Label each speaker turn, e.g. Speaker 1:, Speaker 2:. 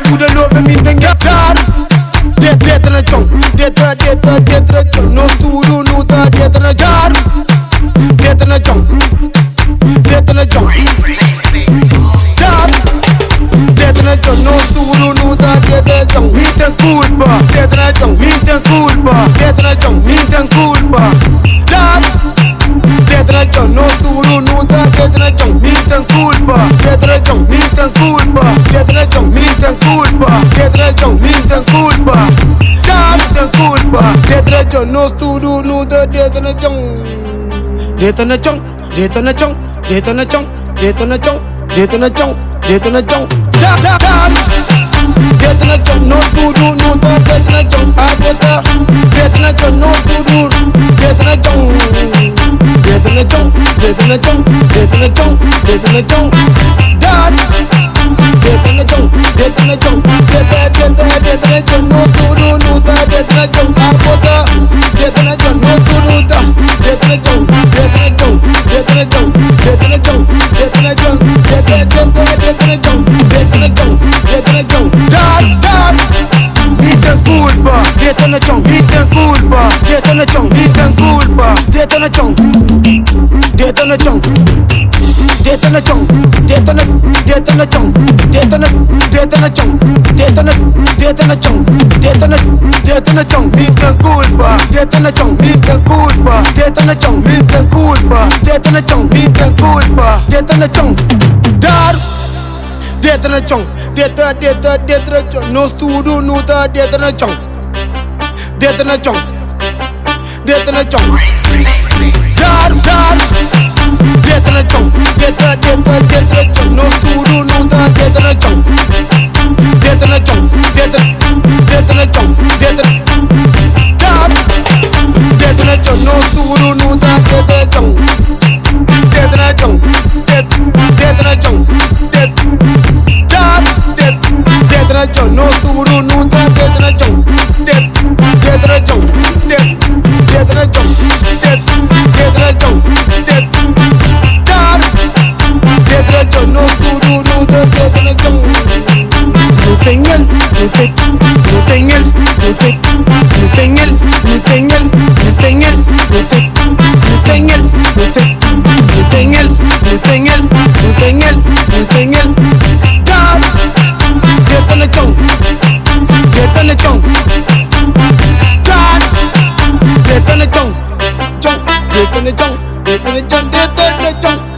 Speaker 1: goede loven min den je daar. Dit en het jong, dit en het jong. No stoel, no da, dit en het jaar. Dit en het jong, dit en het jong. Daar. Dit en het jong, no stoel, no da, dit en het jong. Niet en culpa, dit en het jong, niet en culpa. Dit en het jong, niet en culpa. Daar. Dit en het jong, no stoel, no da, dit en het jong. Niet en culpa, dit en het jong, niet en culpa. Dit en het jong, niet en culpa. Dit en het jong, niet en culpa. Niet en culpa. Dit en het jong, no stoel, no da, dit en het jong. Dit en het jong, dit en het jong, dit en het jong, dit en het jong, dit en het jong, dit en het jong. Daar. Dit en het jong, no stoel, no da, dit en het jong. Agbota. Dit en het jong, no stoel, dit en het jong. Dit en het jong, dit en het jong, dit en het jong, dit en het jong. Daar. Dit en het jong, dit en het jong, dit en het jong, no stoel, no da, dit en het jong. Agbota. Dit en het jong, no stoel, da, dit en het jong, dit en het jong, dit en het jong, dit en het jong, dit en het jong, dit en het jong, dit en het jong, dit en het jong. Daar. Niet en culpa, dit en het jong, niet en culpa, dit en het jong, niet en culpa, dit en het jong, dit en het jong, dit en het jong, dit en het, dit en het jong, dit en het, dit en het jong, dit en het, dit en het jong, dit en het, dit en het jong, niet en culpa, dit en het jong, niet en culpa, dit en het jong, niet en culpa, dit en het jong, niet en culpa, dit en het jong. Daar. Dit en het jong, dit en het jong, no stoel, no da, dit en het jong. Dit en het jong, dit en het jong. Daar. Dit en het jong, dit en het jong, no stoel, no da, dit en het jong. Dit en het jong, dit en het jong, dit en daar. Dit en het jong, no stoel, no da, dit en het jong. Dit en het jong, dit en het jong, dit. Dit en het jong, no stoel, no da, dit en het jong. Dit en het jong, dit en het jong, dit en het jong, dit. Daar. Dit en het jong, no stoel, no da, dit en het jong. Nutengel, nutengel, nutengel, nutengel, nutengel, nutengel, nutengel, nutengel, nutengel. Daar. Dit en het jong, dit en het jong. Daar. Dit en het jong, dit en het jong, dit en het jong, dit en het jong.